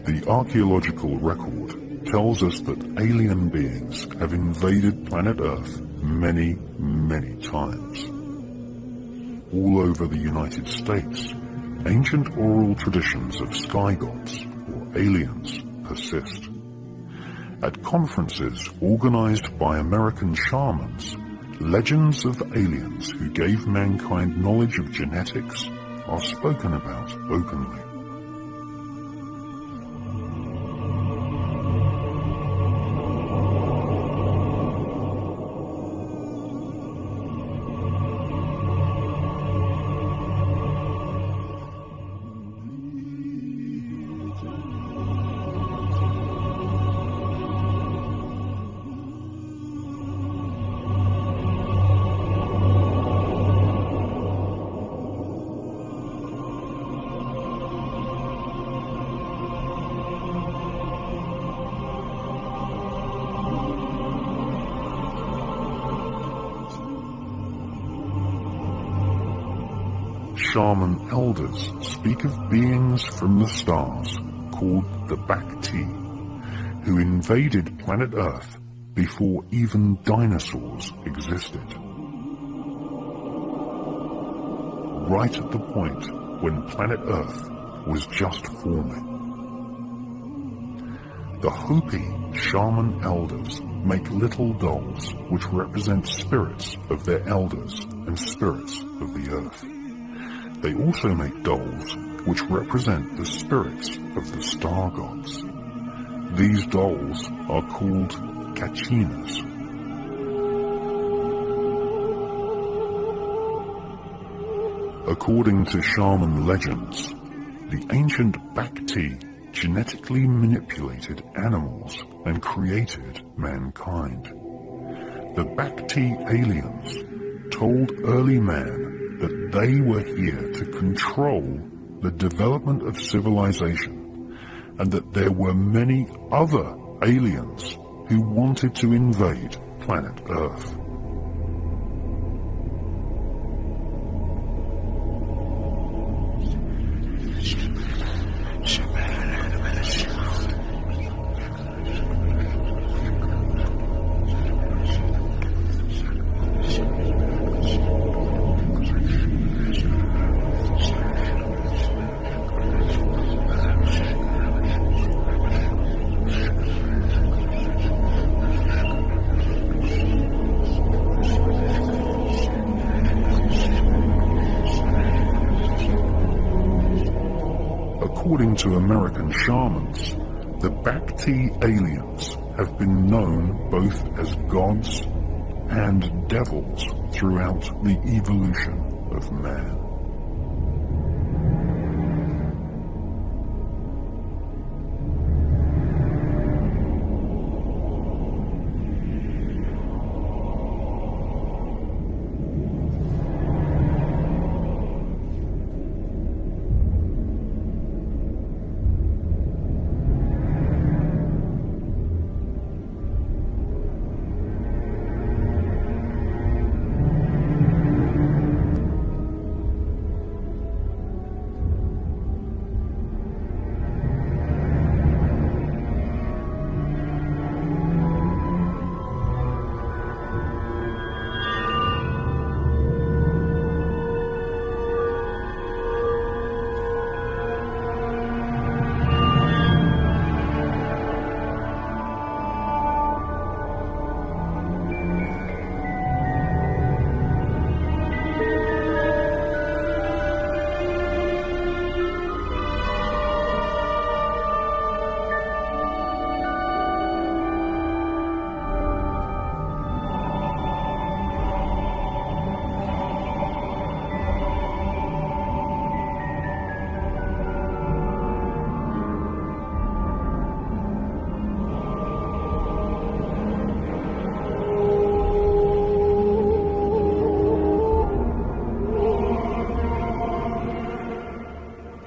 The archaeological record tells us that alien beings have invaded planet Earth many, many times. All over the United States, ancient oral traditions of sky gods or aliens persist. At conferences organized by American shamans, legends of aliens who gave mankind knowledge of genetics are spoken about openly. Shaman elders speak of beings from the stars called the Bacti, who invaded planet Earth before even dinosaurs existed. Right at the point when planet Earth was just forming. The Hopi shaman elders make little dolls which represent spirits of their elders and spirits of the Earth. They also make dolls which represent the spirits of the star gods. These dolls are called kachinas. According to shaman legends, the ancient Bacti genetically manipulated animals and created mankind. The Bacti aliens told early man that they were here to control the development of civilization, and that there were many other aliens who wanted to invade planet Earth. According to American shamans, the Bacti aliens have been known both as gods and devils throughout the evolution of man.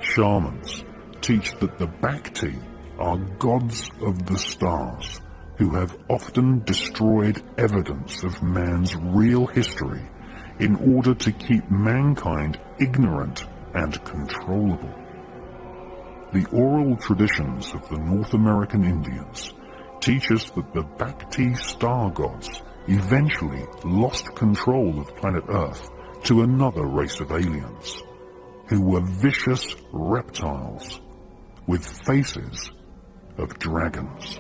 Shamans teach that the Bacti are gods of the stars who have often destroyed evidence of man's real history in order to keep mankind ignorant and controllable. The oral traditions of the North American Indians teach us that the Bhakti star gods eventually lost control of planet Earth to another race of aliens, who were vicious reptiles with faces of dragons.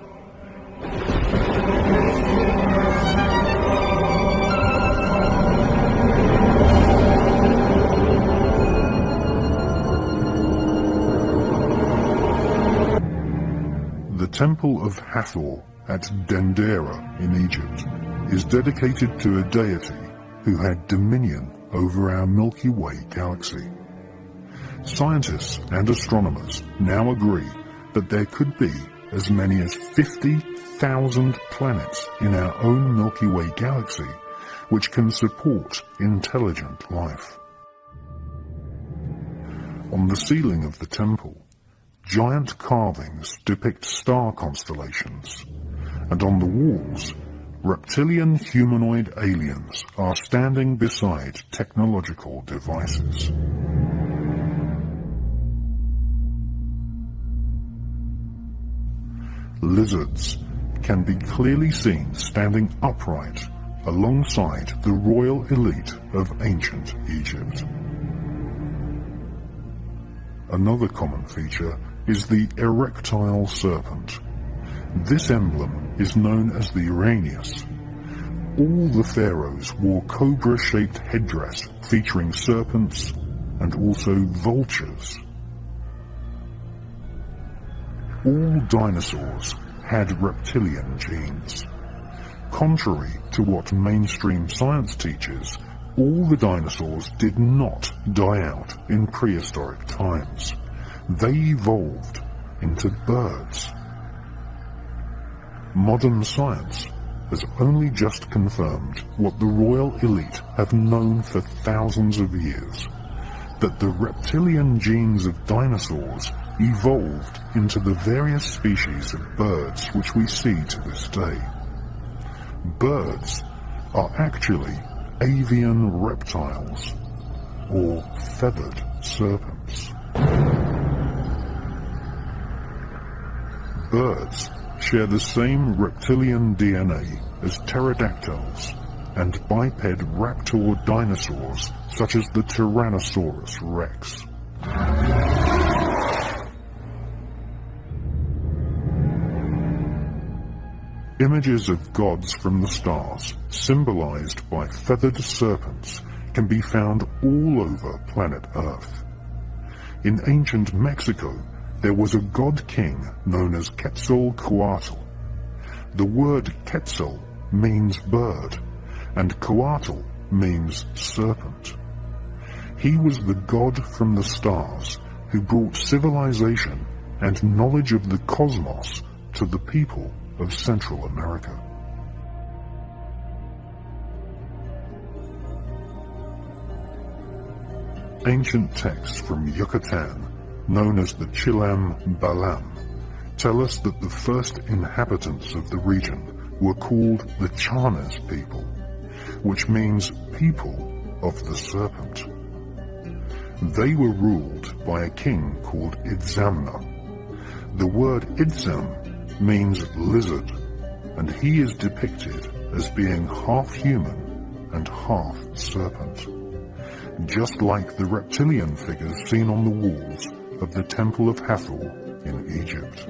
The Temple of Hathor at Dendera in Egypt is dedicated to a deity who had dominion over our Milky Way galaxy. Scientists and astronomers now agree that there could be as many as 50,000 planets in our own Milky Way galaxy which can support intelligent life. On the ceiling of the temple, giant carvings depict star constellations, and on the walls, reptilian humanoid aliens are standing beside technological devices. Lizards can be clearly seen standing upright alongside the royal elite of ancient Egypt. Another common feature is the erectile serpent. This emblem is known as the Uranus. All the pharaohs wore cobra-shaped headdress featuring serpents and also vultures. All dinosaurs had reptilian genes. Contrary to what mainstream science teaches, all the dinosaurs did not die out in prehistoric times. They evolved into birds. Modern science has only just confirmed what the royal elite have known for thousands of years, that the reptilian genes of dinosaurs evolved into the various species of birds which we see to this day. Birds are actually avian reptiles, or feathered serpents. Birds share the same reptilian DNA as pterodactyls and biped raptor dinosaurs such as the Tyrannosaurus rex. Images of gods from the stars, symbolized by feathered serpents, can be found all over planet Earth. In ancient Mexico, there was a god king known as Quetzalcoatl. The word Quetzal means bird, and Coatl means serpent. He was the god from the stars who brought civilization and knowledge of the cosmos to the people of Central America. Ancient texts from Yucatan, known as the Chilam Balam, tell us that the first inhabitants of the region were called the Chanes people, which means people of the serpent. They were ruled by a king called Itzamna. The word Itzam means lizard, and he is depicted as being half human and half serpent, just like the reptilian figures seen on the walls of the Temple of Hathor in Egypt.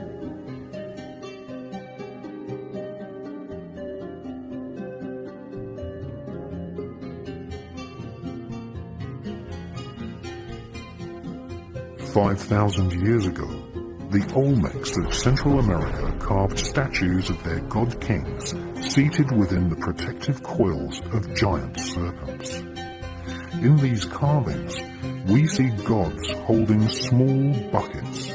"5,000 years ago, the Olmecs of Central America carved statues of their god kings seated within the protective coils of giant serpents. In these carvings, we see gods holding small buckets,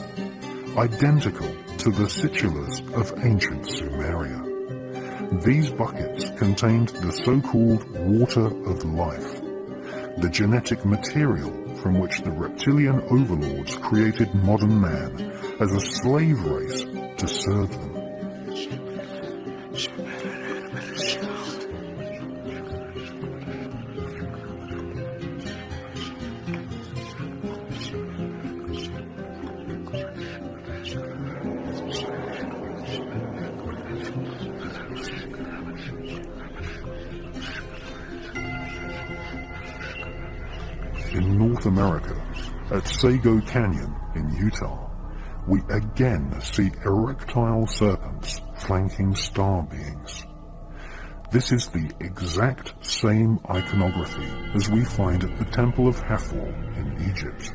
identical to the situlas of ancient Sumeria. These buckets contained the so-called water of life, the genetic material from which the reptilian overlords created modern man as a slave race to serve them. North America, at Sago Canyon in Utah, we again see erectile serpents flanking star beings. This is the exact same iconography as we find at the Temple of Hathor in Egypt.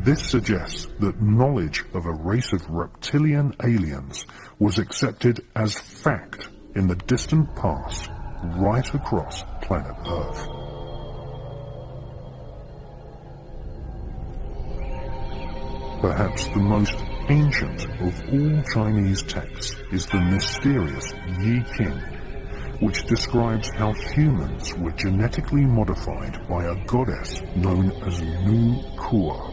This suggests that knowledge of a race of reptilian aliens was accepted as fact in the distant past, right across planet Earth. Perhaps the most ancient of all Chinese texts is the mysterious Yi King, which describes how humans were genetically modified by a goddess known as Nu Kua.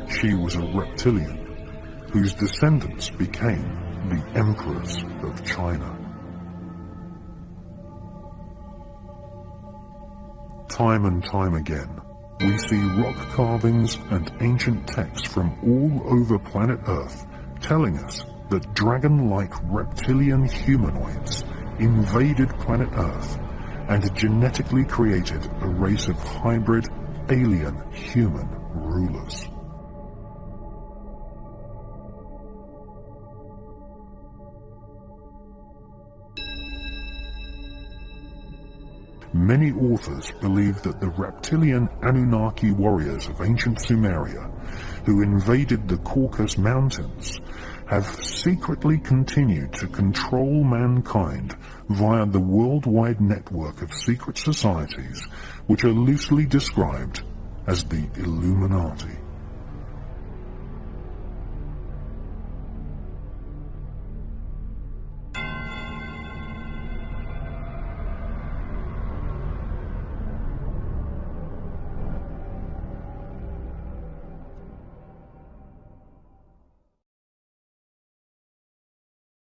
She was a reptilian whose descendants became the emperors of China. Time and time again, we see rock carvings and ancient texts from all over planet Earth telling us that dragon-like reptilian humanoids invaded planet Earth and genetically created a race of hybrid alien human rulers. Many authors believe that the reptilian Anunnaki warriors of ancient Sumeria, who invaded the Caucasus Mountains, have secretly continued to control mankind via the worldwide network of secret societies which are loosely described as the Illuminati.